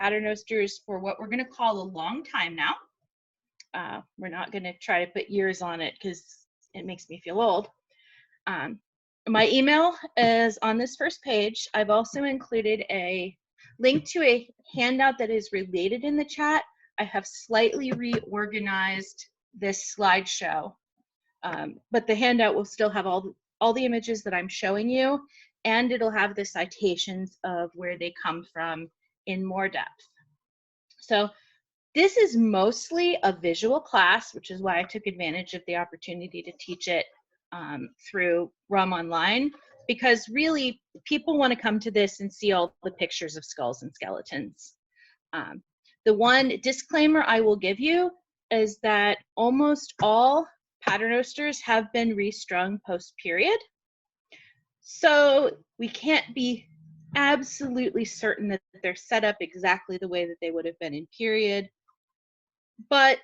paternosters for what we're going to call a long time now. We're not going to try to put years on it because it makes me feel old. My email is on this first page. I've also included a link to a handout that is related in the chat. I have slightly reorganized this slideshow, but the handout will still have all the images that I'm showing you, and it'll have the citations of where they come from in more depth. So this is mostly a visual class, which is why I took advantage of the opportunity to teach it through RUM Online, because really people want to come to this and see all the pictures of skulls and skeletons. The one disclaimer I will give you is that almost all paternosters have been restrung post-period. So we can't be absolutely certain that they're set up exactly the way that they would have been in period. But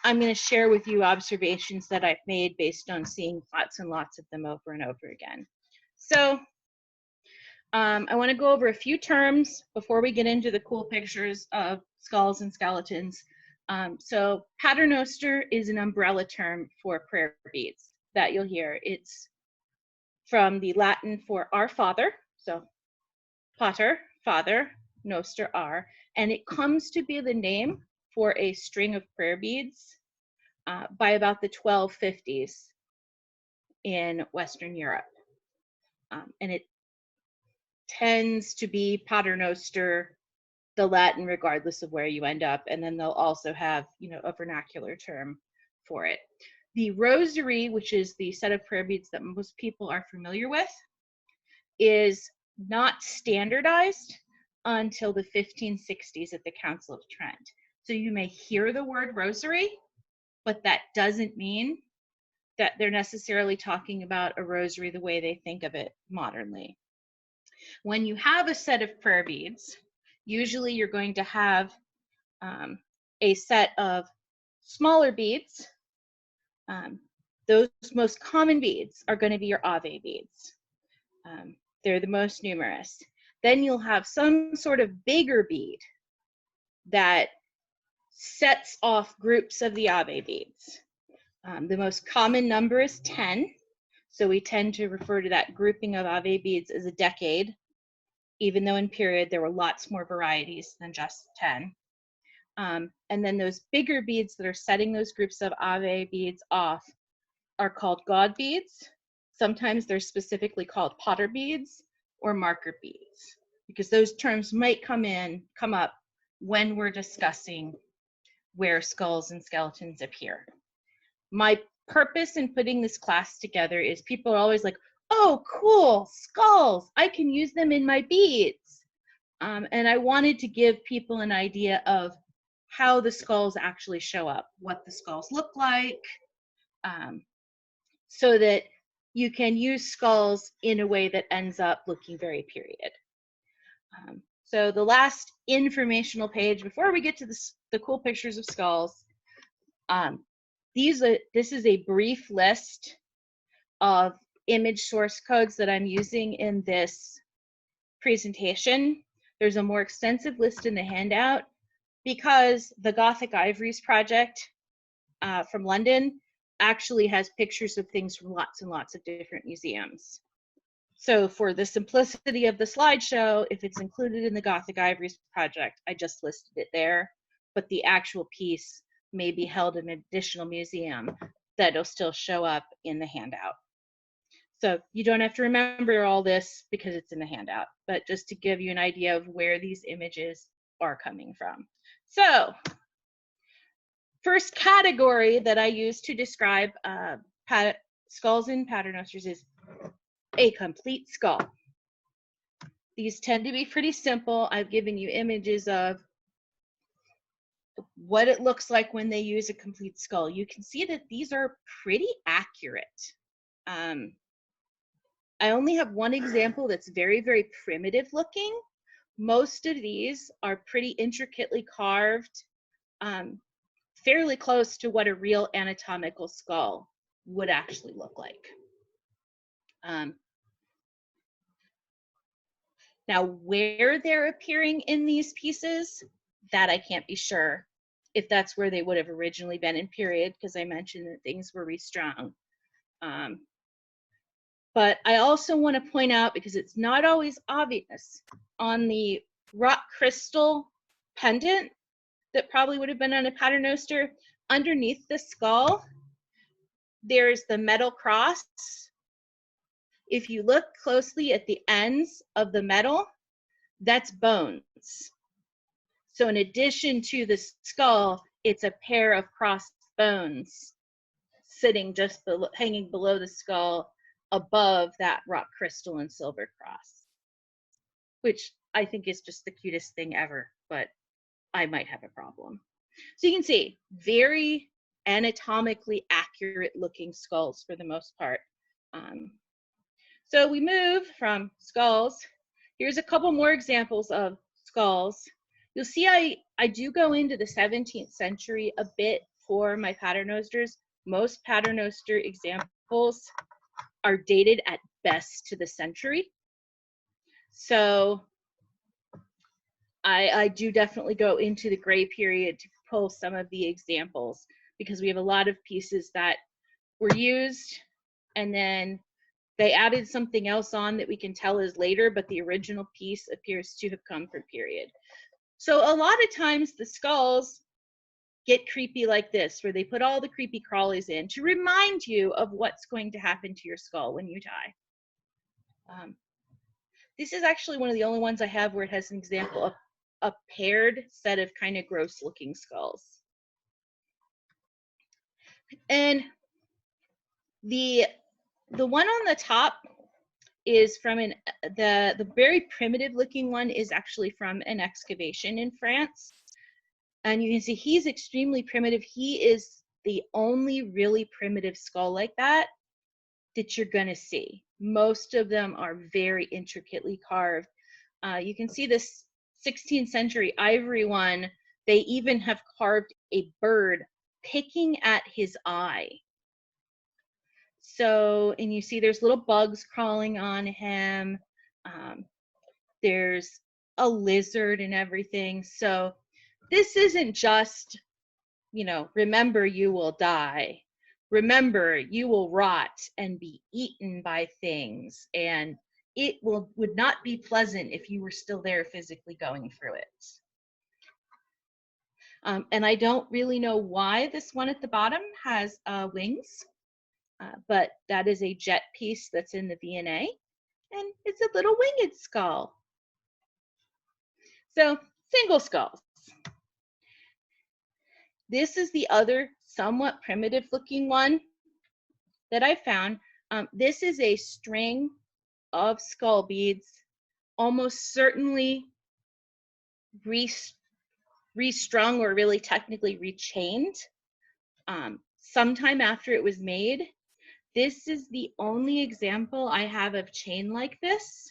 I'm going to share with you observations that I've made based on seeing lots and lots of them over and over again. So I want to go over a few terms before we get into the cool pictures of skulls and skeletons. So paternoster is an umbrella term for prayer beads that you'll hear. It's from the Latin for our Father, so pater, father, noster, our, and it comes to be the name for a string of prayer beads by about the 1250s in Western Europe. And it tends to be paternoster, the Latin, regardless of where you end up. And then they'll also have, a vernacular term for it. The Rosary, which is the set of prayer beads that most people are familiar with, is not standardized until the 1560s at the Council of Trent. So you may hear the word rosary, but that doesn't mean that they're necessarily talking about a rosary the way they think of it modernly. When you have a set of prayer beads, usually you're going to have a set of smaller beads. Those most common beads are going to be your Ave beads. They're the most numerous. Then you'll have some sort of bigger bead that sets off groups of the Ave beads. The most common number is 10. So we tend to refer to that grouping of Ave beads as a decade, even though in period there were lots more varieties than just 10. And then those bigger beads that are setting those groups of Ave beads off are called God beads. Sometimes they're specifically called potter beads or marker beads, because those terms might come up when we're discussing where skulls and skeletons appear. My purpose in putting this class together is people are always like, oh, cool, skulls, I can use them in my beads. And I wanted to give people an idea of how the skulls actually show up, what the skulls look like, so that you can use skulls in a way that ends up looking very period. So the last informational page before we get to the cool pictures of skulls, this is a brief list of image source codes that I'm using in this presentation. There's a more extensive list in the handout because the Gothic Ivories project from London actually has pictures of things from lots and lots of different museums. So for the simplicity of the slideshow, if it's included in the Gothic Ivories project, I just listed it there, but the actual piece may be held in an additional museum that'll still show up in the handout. So you don't have to remember all this because it's in the handout, but just to give you an idea of where these images are coming from. So first category that I use to describe skulls and paternosters is a complete skull. These tend to be pretty simple. I've given you images of what it looks like when they use a complete skull. You can see that these are pretty accurate. I only have one example that's very, very primitive looking. Most of these are pretty intricately carved, fairly close to what a real anatomical skull would actually look like. Now, where they're appearing in these pieces, that I can't be sure if that's where they would have originally been in period, because I mentioned that things were restrung. But I also want to point out, because it's not always obvious, on the rock crystal pendant that probably would have been on a paternoster, underneath the skull, there's the metal cross. If you look closely at the ends of the metal, that's bones. So in addition to the skull, it's a pair of crossed bones sitting just below, hanging below the skull, above that rock crystal and silver cross, which I think is just the cutest thing ever, but I might have a problem. So you can see, very anatomically accurate looking skulls for the most part. So we move from skulls. Here's a couple more examples of skulls. You'll see I do go into the 17th century a bit for my paternosters. Most paternoster examples are dated at best to the century. So I do definitely go into the gray period to pull some of the examples, because we have a lot of pieces that were used and then they added something else on that we can tell is later, but the original piece appears to have come from period. So a lot of times the skulls get creepy like this, where they put all the creepy crawlies in to remind you of what's going to happen to your skull when you die. This is actually one of the only ones I have where it has an example of a paired set of kind of gross looking skulls. And the one on the top is from the very primitive looking one is actually from an excavation in France. And you can see he's extremely primitive. He is the only really primitive skull like that you're gonna see. Most of them are very intricately carved. You can see this 16th century ivory one. They even have carved a bird picking at his eye. So, and you see there's little bugs crawling on him. There's a lizard and everything. So this isn't just, you know, remember you will die. Remember you will rot and be eaten by things. And it would not be pleasant if you were still there physically going through it. And I don't really know why this one at the bottom has wings. But that is a jet piece that's in the V&A, and it's a little winged skull. So single skulls. This is the other somewhat primitive looking one that I found. This is a string of skull beads, almost certainly restrung or really technically rechained sometime after it was made. This is the only example I have of chain like this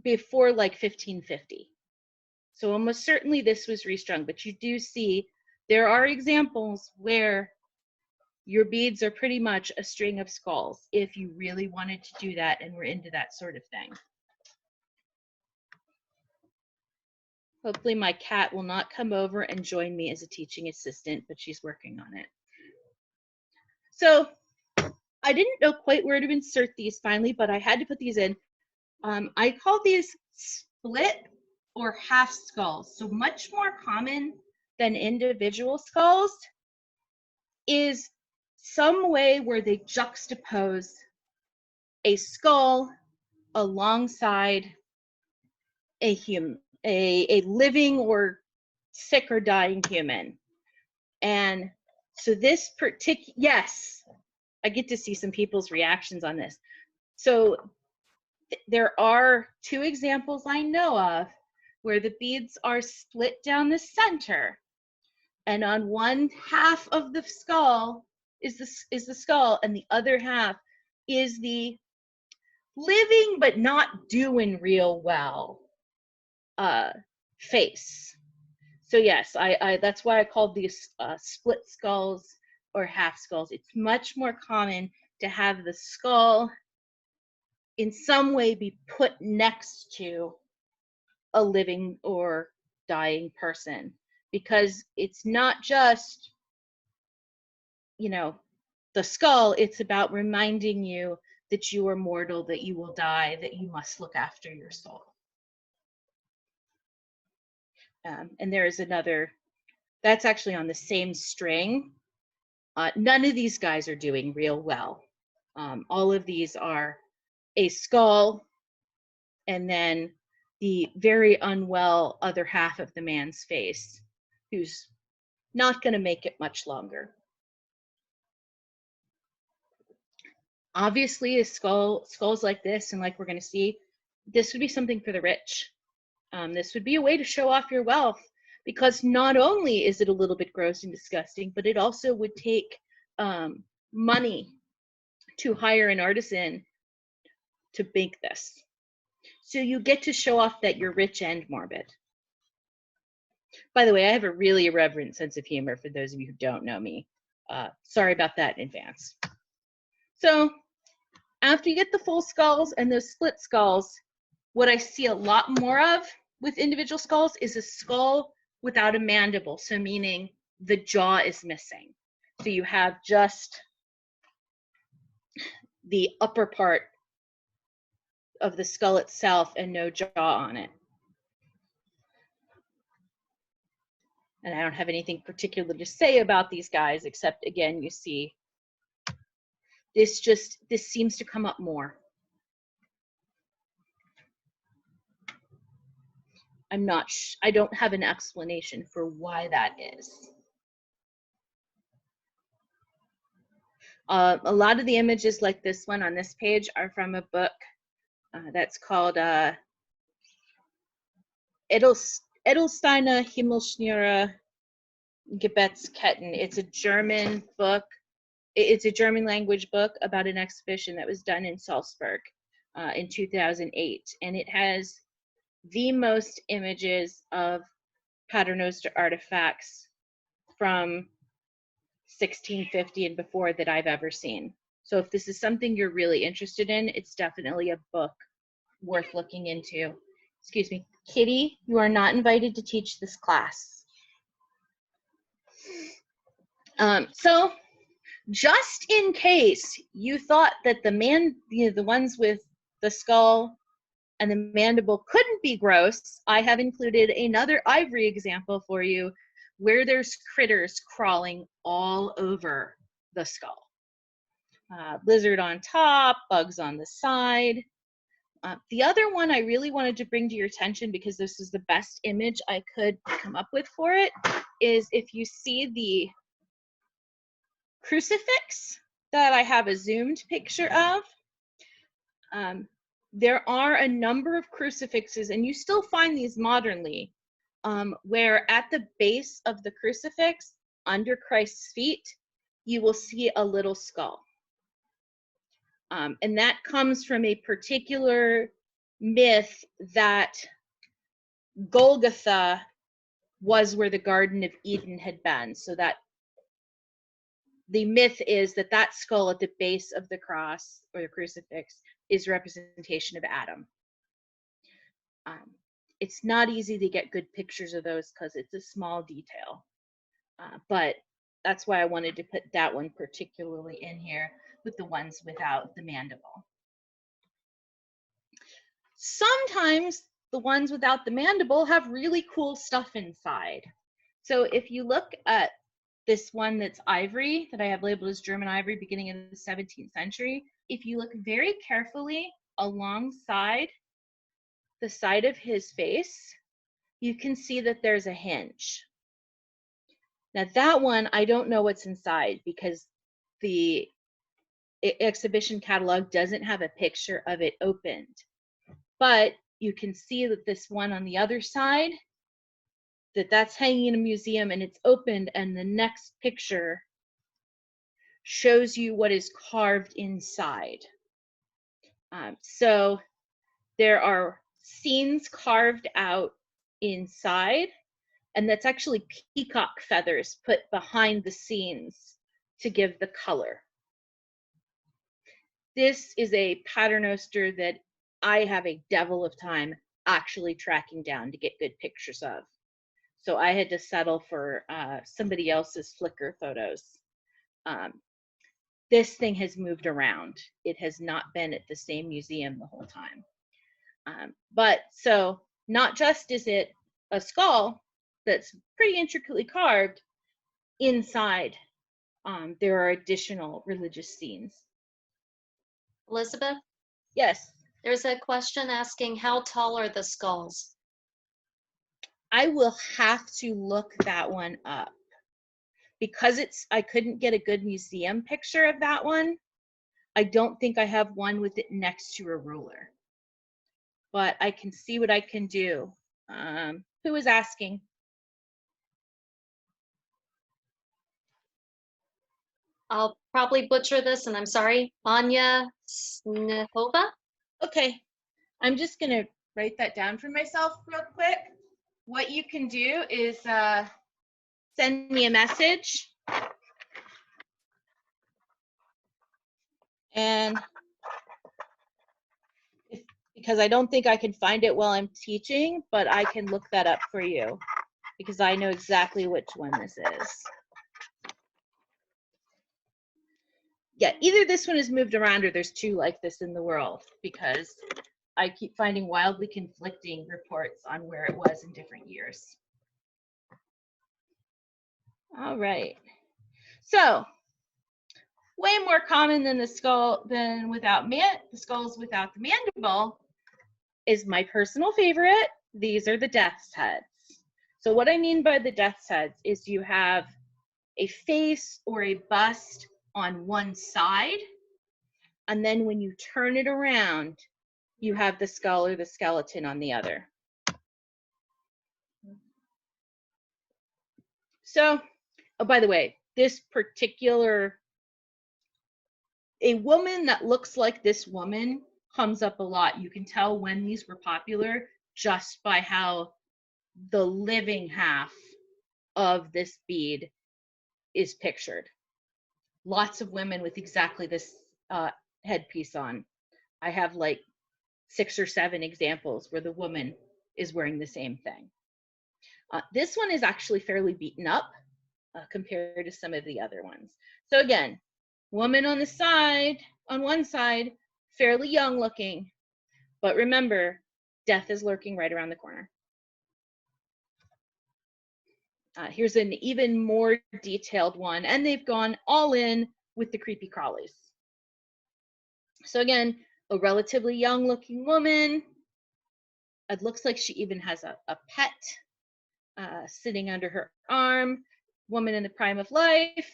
before like 1550. So almost certainly this was restrung, but you do see there are examples where your beads are pretty much a string of skulls if you really wanted to do that and were into that sort of thing. Hopefully my cat will not come over and join me as a teaching assistant, but she's working on it. So I didn't know quite where to insert these finally, but I had to put these in. I call these split or half skulls. So much more common than individual skulls is some way where they juxtapose a skull alongside a human, a living or sick or dying human. And so this particular, yes, I get to see some people's reactions on this. So there are two examples I know of where the beads are split down the center, and on one half of the skull is the skull, and the other half is the living but not doing real well face. So yes, I that's why I called these split skulls or half skulls. It's much more common to have the skull in some way be put next to a living or dying person, because it's not just, you know, the skull, it's about reminding you that you are mortal, that you will die, that you must look after your soul. And there is another, that's actually on the same string. None of these guys are doing real well. All of these are a skull and then the very unwell other half of the man's face, who's not going to make it much longer. Obviously, skulls like this, and like we're going to see, this would be something for the rich. This would be a way to show off your wealth, because not only is it a little bit gross and disgusting, but it also would take money to hire an artisan to make this. So you get to show off that you're rich and morbid. By the way, I have a really irreverent sense of humor for those of you who don't know me. Sorry about that in advance. So after you get the full skulls and those split skulls, what I see a lot more of with individual skulls is a skull without a mandible. So meaning the jaw is missing. So you have just the upper part of the skull itself and no jaw on it. And I don't have anything particular to say about these guys, except again, you see, this seems to come up more. I don't have an explanation for why that is. A lot of the images like this one on this page are from a book that's called Edelsteine Himmelschnüre Gebetsketten. It's a German book. It's a German language book about an exhibition that was done in Salzburg in 2008. And it has the most images of paternoster artifacts from 1650 and before that I've ever seen. So if this is something you're really interested in, it's definitely a book worth looking into. Excuse me, Kitty, you are not invited to teach this class. So just in case you thought that the ones with the skull and the mandible couldn't be gross, I have included another ivory example for you where there's critters crawling all over the skull. Lizard on top, bugs on the side. The other one I really wanted to bring to your attention, because this is the best image I could come up with for it, is if you see the crucifix that I have a zoomed picture of. There are a number of crucifixes, and you still find these modernly, where at the base of the crucifix, under Christ's feet, you will see a little skull. And that comes from a particular myth that Golgotha was where the Garden of Eden had been. So that the myth is that that skull at the base of the cross or the crucifix is representation of Adam. It's not easy to get good pictures of those because it's a small detail. But that's why I wanted to put that one particularly in here with the ones without the mandible. Sometimes the ones without the mandible have really cool stuff inside. So if you look at this one that's ivory, that I have labeled as German ivory, beginning of the 17th century, if you look very carefully alongside the side of his face, you can see that there's a hinge. Now that one, I don't know what's inside because the exhibition catalog doesn't have a picture of it opened. But you can see that this one on the other side, that's hanging in a museum and it's opened, and the next picture shows you what is carved inside. So there are scenes carved out inside, and that's actually peacock feathers put behind the scenes to give the color. This is a paternoster that I have a devil of time actually tracking down to get good pictures of. So I had to settle for somebody else's Flickr photos. This thing has moved around. It has not been at the same museum the whole time. But so not just is it a skull that's pretty intricately carved, inside there are additional religious scenes. Elizabeth? Yes. There's a question asking, how tall are the skulls? I will have to look that one up. Because I couldn't get a good museum picture of that one, I don't think I have one with it next to a ruler. But I can see what I can do. Who is asking? I'll probably butcher this, and I'm sorry. Anya Snehova? Okay, I'm just going to write that down for myself real quick. What you can do is send me a message. And because I don't think I can find it while I'm teaching, but I can look that up for you because I know exactly which one this is. Yeah, either this one has moved around or there's two like this in the world, because I keep finding wildly conflicting reports on where it was in different years. All right. So, way more common than the skull the skulls without the mandible is my personal favorite. These are the death's heads. So what I mean by the death's heads is you have a face or a bust on one side, and then when you turn it around, you have the skull or the skeleton on the other. So, oh, by the way, this particular, a woman that looks like this woman comes up a lot. You can tell when these were popular just by how the living half of this bead is pictured. Lots of women with exactly this headpiece on. I have like 6 or 7 examples where the woman is wearing the same thing. This one is actually fairly beaten up compared to some of the other ones. So again, woman on the side, on one side, fairly young looking, but remember, death is lurking right around the corner. Here's an even more detailed one, and they've gone all in with the creepy crawlies. So again, a relatively young looking woman. It looks like she even has a pet sitting under her arm. Woman in the prime of life.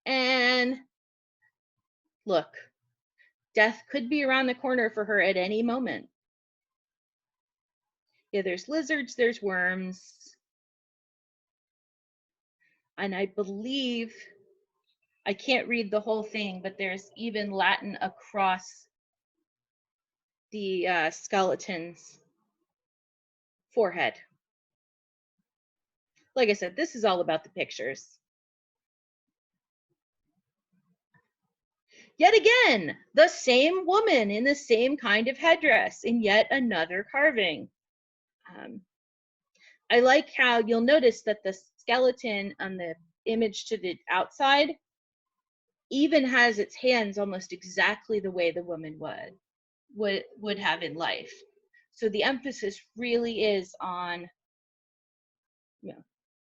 And look, death could be around the corner for her at any moment. Yeah, there's lizards, there's worms. And I believe, I can't read the whole thing, but there's even Latin across the skeleton's forehead. Like I said, this is all about the pictures. Yet again, the same woman in the same kind of headdress in yet another carving. I like how you'll notice that the skeleton on the image to the outside even has its hands almost exactly the way the woman would have in life. So the emphasis really is on, you know,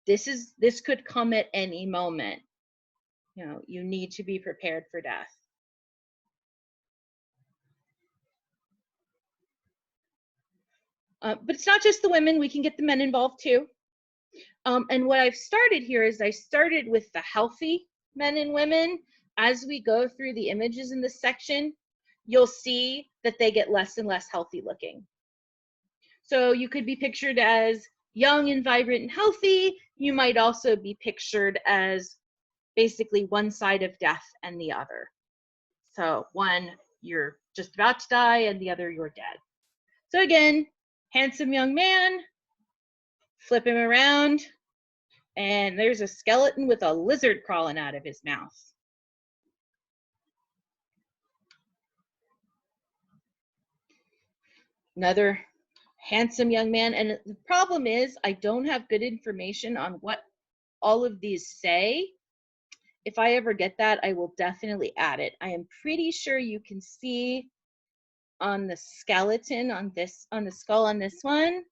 this could come at any moment. You know, you need to be prepared for death. But it's not just the women, we can get the men involved too. And what I've started here is I started with the healthy men and women. As we go through the images in this section, you'll see that they get less and less healthy looking. So you could be pictured as young and vibrant and healthy. You might also be pictured as basically one side of death and the other. So one, you're just about to die, and the other, you're dead. So again, handsome young man, flip him around, and there's a skeleton with a lizard crawling out of his mouth. Another handsome young man. And the problem is I don't have good information on what all of these say. If I ever get that, I will definitely add it. I am pretty sure you can see on the skeleton on the skull on this one,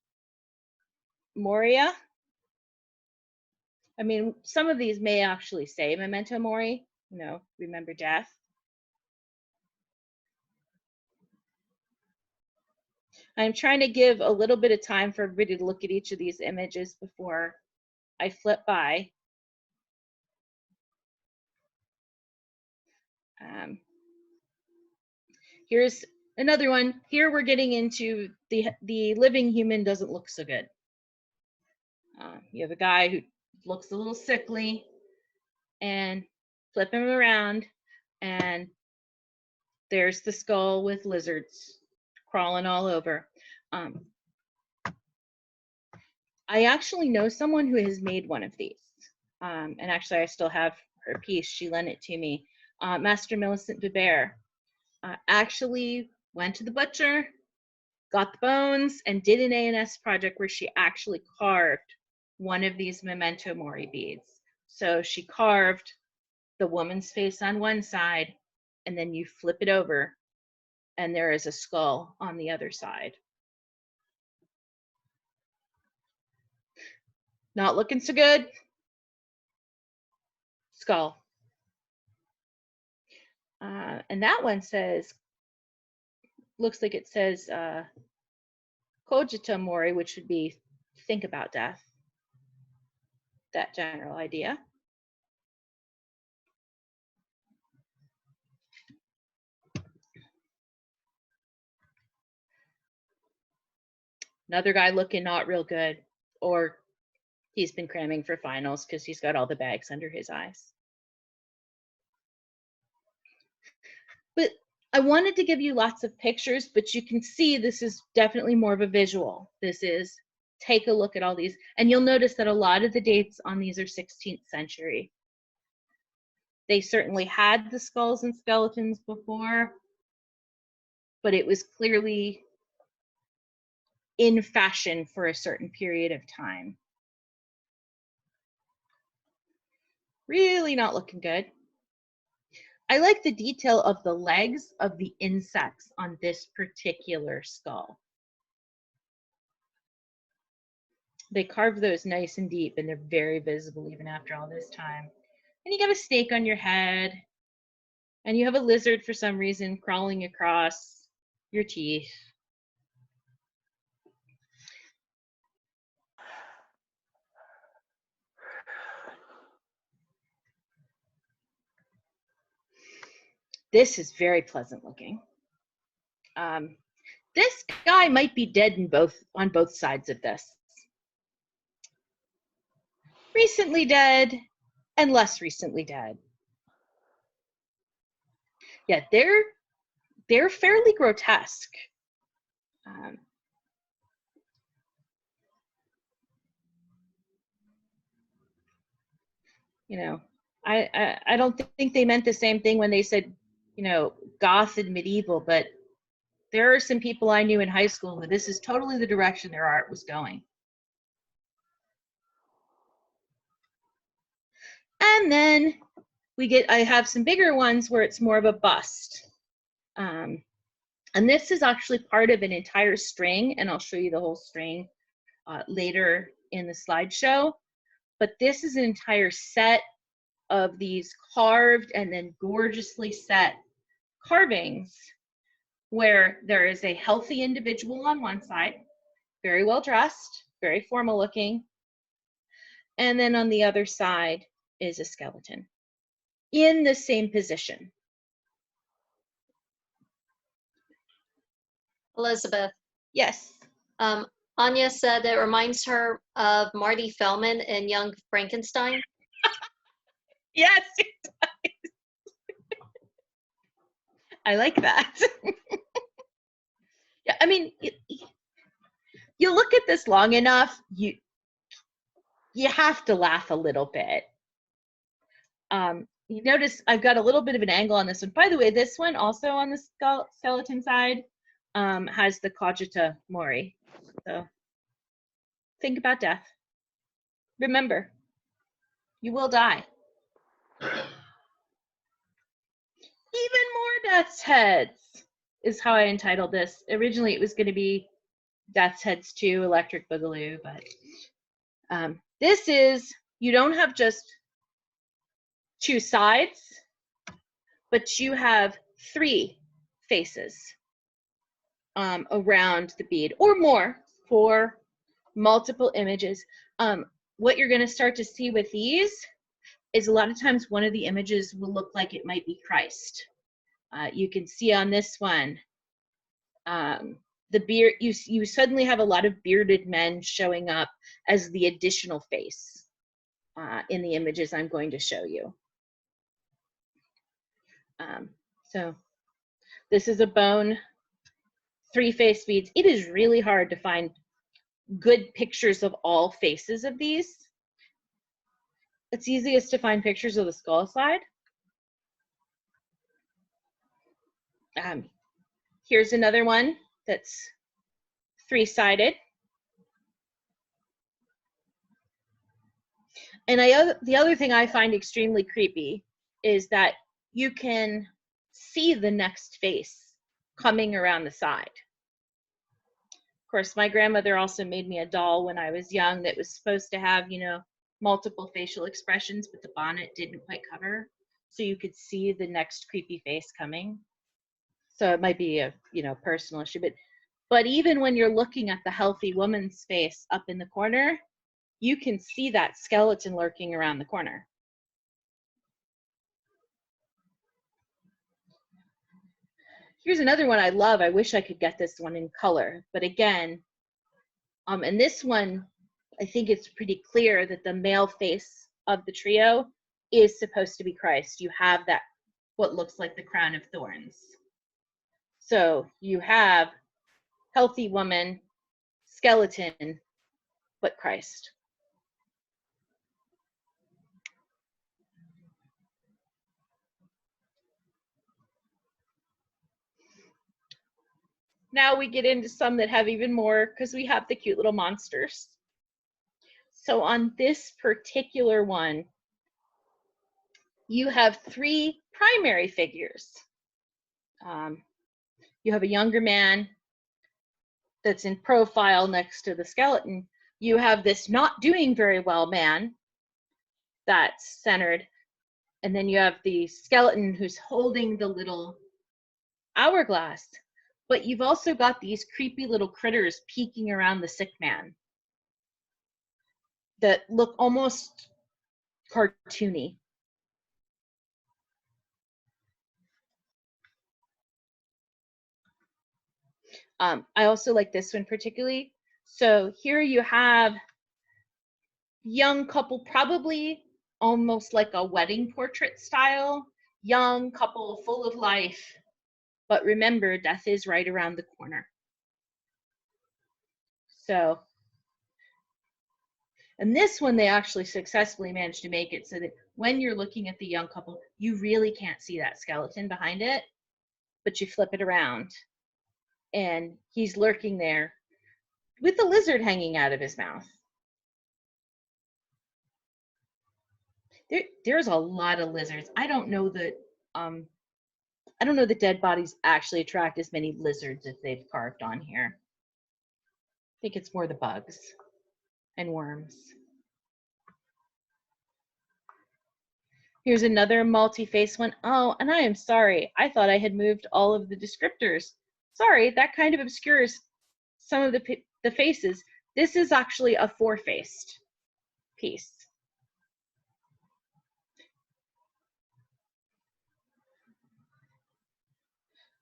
Moria. I mean, some of these may actually say memento mori, remember death. I'm trying to give a little bit of time for everybody to look at each of these images before I flip by. Here's another one. Here we're getting into the living human doesn't look so good. You have a guy who looks a little sickly, and flip him around, and there's the skull with lizards crawling all over. I actually know someone who has made one of these. And actually, I still have her piece. She lent it to me. Master Millicent Dubert actually went to the butcher, got the bones, and did an A&S project where she actually carved one of these memento mori beads. So she carved the woman's face on one side, and then you flip it over, and there is a skull on the other side. Not looking so good. Skull. And that one says, looks like it says cogita mori, which would be think about death. That general idea. Another guy looking not real good, or he's been cramming for finals because he's got all the bags under his eyes. But I wanted to give you lots of pictures, but you can see this is definitely more of a visual. This is take a look at all these, and you'll notice that a lot of the dates on these are 16th century. They certainly had the skulls and skeletons before, but it was clearly in fashion for a certain period of time. Really not looking good. I like the detail of the legs of the insects on this particular skull. They carve those nice and deep, and they're very visible even after all this time. And you got a snake on your head, and you have a lizard for some reason crawling across your teeth. This is very pleasant looking. This guy might be dead on both sides of this. Recently dead and less recently dead. Yeah, they're fairly grotesque. I don't think they meant the same thing when they said, goth and medieval, but there are some people I knew in high school who this is totally the direction their art was going. And then I have some bigger ones where it's more of a bust. And this is actually part of an entire string, and I'll show you the whole string later in the slideshow. But this is an entire set of these carved and then gorgeously set carvings where there is a healthy individual on one side, very well dressed, very formal looking, and then on the other side is a skeleton in the same position. Elizabeth. Yes. Anya said it reminds her of Marty Feldman in Young Frankenstein. Yes, it does. I like that. Yeah, I mean, you look at this long enough, you have to laugh a little bit. You notice I've got a little bit of an angle on this one. By the way, this one also on the skeleton side has the cogita mori. So think about death. Remember, you will die. Even more death's heads is how I entitled this. Originally, it was going to be Death's Heads 2 Electric Boogaloo, but this is, you don't have just 2 sides, but you have 3 faces around the bead, or more for multiple images. What you're going to start to see with these is a lot of times one of the images will look like it might be Christ. You can see on this one, the beard, you suddenly have a lot of bearded men showing up as the additional face in the images I'm going to show you. So this is a bone 3-face beads. It is really hard to find good pictures of all faces of these. It's easiest to find pictures of the skull side. Here's another one that's 3-sided. And the other thing I find extremely creepy is that you can see the next face coming around the side. Of course, my grandmother also made me a doll when I was young that was supposed to have, you know, multiple facial expressions, but the bonnet didn't quite cover. So you could see the next creepy face coming. So it might be a, you know, personal issue, but even when you're looking at the healthy woman's face up in the corner, you can see that skeleton lurking around the corner. Here's another one I love. I wish I could get this one in color, but again, and this one, I think it's pretty clear that the male face of the trio is supposed to be Christ. You have that, what looks like the crown of thorns. So you have healthy woman, skeleton, but Christ. Now we get into some that have even more, because we have the cute little monsters. So on this particular one, you have 3 primary figures. You have a younger man that's in profile next to the skeleton. You have this not doing very well man that's centered. And then you have the skeleton who's holding the little hourglass. But you've also got these creepy little critters peeking around the sick man that look almost cartoony. I also like this one particularly. So here you have young couple, probably almost like a wedding portrait style, young couple full of life. But remember, death is right around the corner. So, and this one, they actually successfully managed to make it so that when you're looking at the young couple, you really can't see that skeleton behind it, but you flip it around and he's lurking there with the lizard hanging out of his mouth. There's a lot of lizards. I don't know that dead bodies actually attract as many lizards as they've carved on here. I think it's more the bugs and worms. Here's another multi-face one. Oh, and I am sorry. I thought I had moved all of the descriptors. Sorry, that kind of obscures some of the faces. This is actually a 4-faced piece.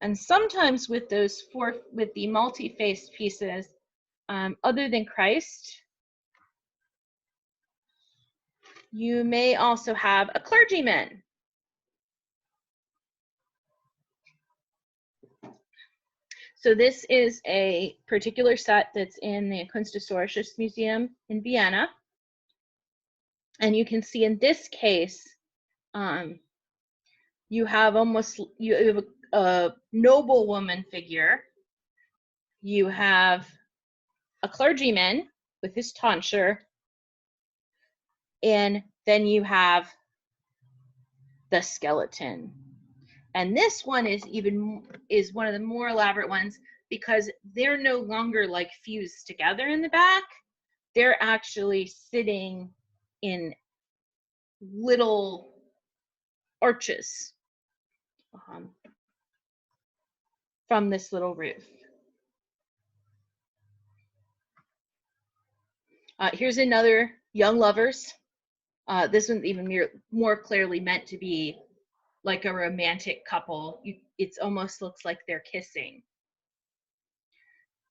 And sometimes with those with the multi-faced pieces, other than Christ, you may also have a clergyman. So this is a particular set that's in the Kunsthistorisches Museum in Vienna. And you can see in this case, you have a noblewoman figure you have a clergyman with his tonsure, and then you have the skeleton. And this one is one of the more elaborate ones because they're no longer like fused together in the back. They're actually sitting in little arches from this little roof. Here's another young lovers. This one's even more clearly meant to be like a romantic couple. It almost looks like they're kissing.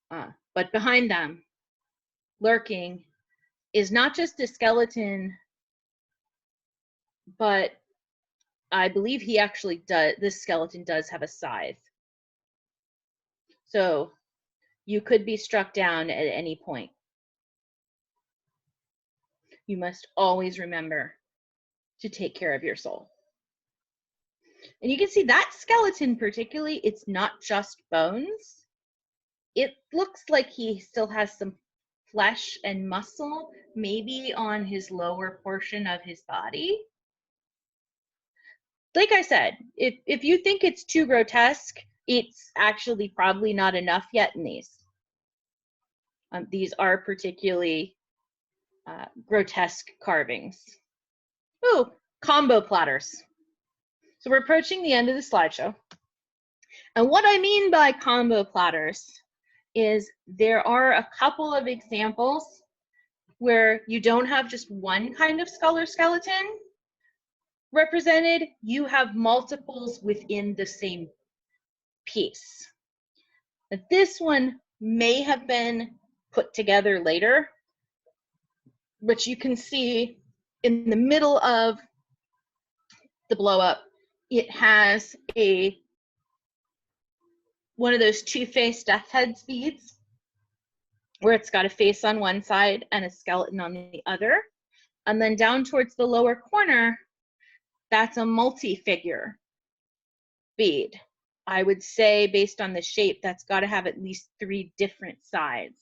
But behind them, lurking, is not just a skeleton, but I believe this skeleton does have a scythe. So you could be struck down at any point. You must always remember to take care of your soul. And you can see that skeleton particularly, it's not just bones. It looks like he still has some flesh and muscle, maybe on his lower portion of his body. Like I said, if you think it's too grotesque, it's actually probably not enough yet in these. These are particularly grotesque carvings. Ooh, combo platters. So we're approaching the end of the slideshow. And what I mean by combo platters is there are a couple of examples where you don't have just one kind of skull or skeleton represented, you have multiples within the same piece. But this one may have been put together later, which you can see in the middle of the blow up, it has one of those two-faced death heads beads where it's got a face on one side and a skeleton on the other. And then down towards the lower corner, that's a multi-figure bead. I would say based on the shape, that's got to have at least 3 different sides.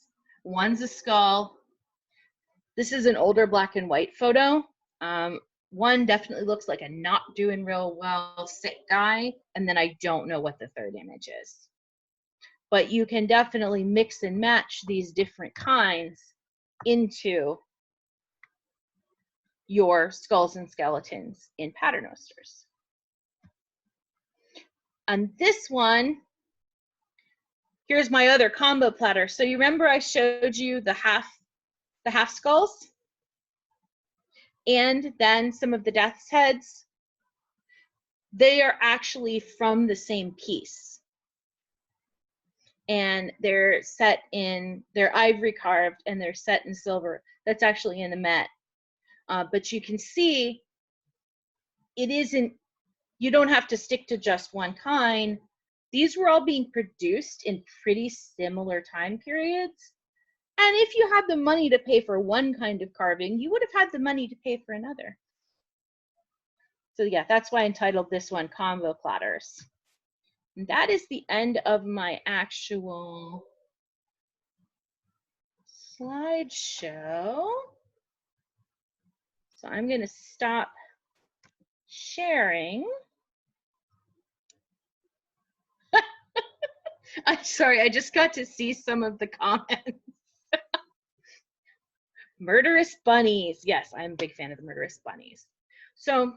One's a skull. This is an older black and white photo. One definitely looks like a not doing real well sick guy, and then I don't know what the third image is. But you can definitely mix and match these different kinds into your skulls and skeletons in Paternosters. And this one, here's my other combo platter. So you remember I showed you the half skulls and then some of the death's heads? They are actually from the same piece. And they're ivory carved and they're set in silver. That's actually in the Met. But you can see you don't have to stick to just one kind. These were all being produced in pretty similar time periods. And if you had the money to pay for one kind of carving, you would have had the money to pay for another. So yeah, that's why I entitled this one Combo Platters. And that is the end of my actual slideshow. So I'm going to stop sharing. I'm sorry, I just got to see some of the comments. Murderous bunnies. Yes, I'm a big fan of the murderous bunnies. So,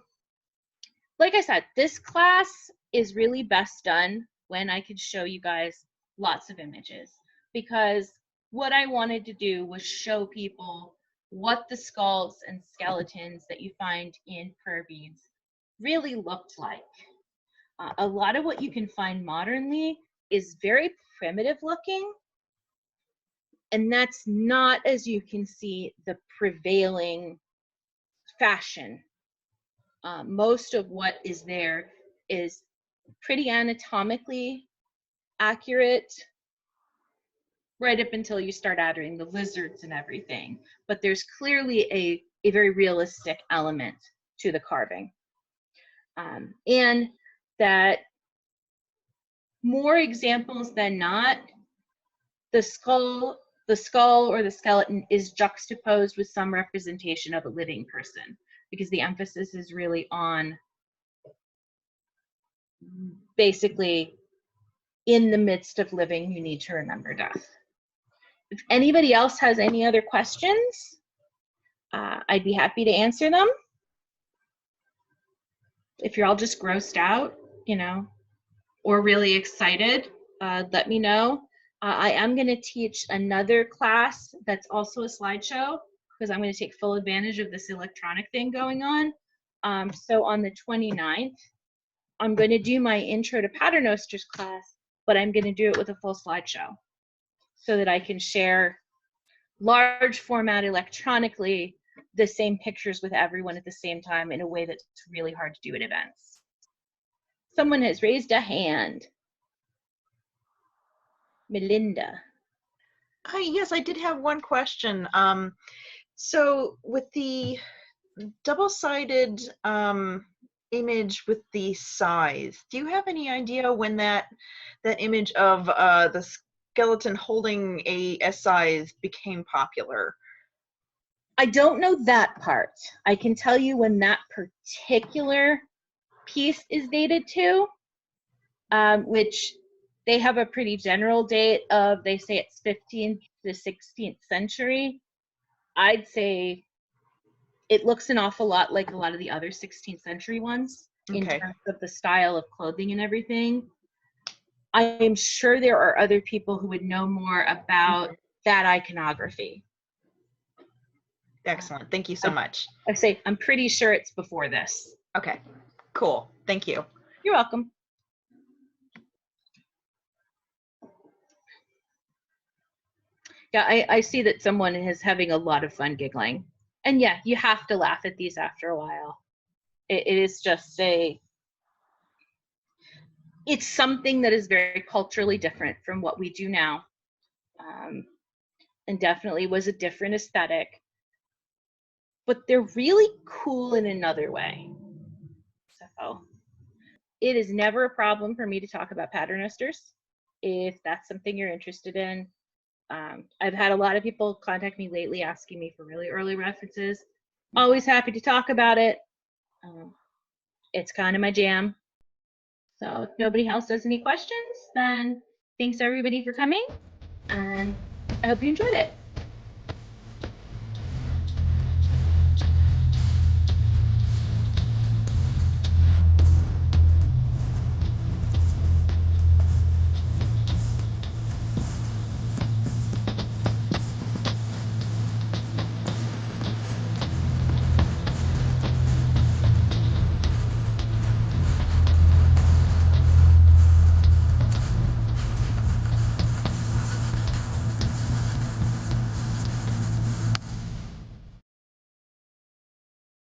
like I said, this class is really best done when I could show you guys lots of images, because what I wanted to do was show people what the skulls and skeletons that you find in prayer beads really looked like. A lot of what you can find modernly is very primitive looking, and that's not, as you can see, the prevailing fashion. Most of what is there is pretty anatomically accurate, right up until you start adding the lizards and everything. But there's clearly a very realistic element to the carving. And that more examples than not, the skull or the skeleton is juxtaposed with some representation of a living person, because the emphasis is really on basically in the midst of living, you need to remember death. If anybody else has any other questions, I'd be happy to answer them. If you're all just grossed out, you know, or really excited, let me know. I am going to teach another class that's also a slideshow, because I'm going to take full advantage of this electronic thing going on. So on the 29th, I'm going to do my Intro to Paternosters class, but I'm going to do it with a full slideshow so that I can share large format electronically the same pictures with everyone at the same time in a way that's really hard to do at events. Someone has raised a hand. Melinda. Hi, yes, I did have one question. So with the double-sided image with the size, do you have any idea when that image of the skeleton holding a S-size became popular? I don't know that part. I can tell you when that particular piece is dated to, which they have a pretty general date of, they say it's 15th to 16th century. I'd say it looks an awful lot like a lot of the other 16th century ones in terms of the style of clothing and everything. I am sure there are other people who would know more about that iconography. Excellent. Thank you so much. I say I'm pretty sure it's before this. Okay, cool. Thank you. You're welcome. Yeah, I see that someone is having a lot of fun giggling. And yeah, you have to laugh at these after a while. It is just it's something that is very culturally different from what we do now. And definitely was a different aesthetic. But they're really cool in another way. So it is never a problem for me to talk about paternosters if that's something you're interested in. I've had a lot of people contact me lately asking me for really early references. Always happy to talk about it. It's kind of my jam. So if nobody else has any questions, then thanks everybody for coming, and I hope you enjoyed it.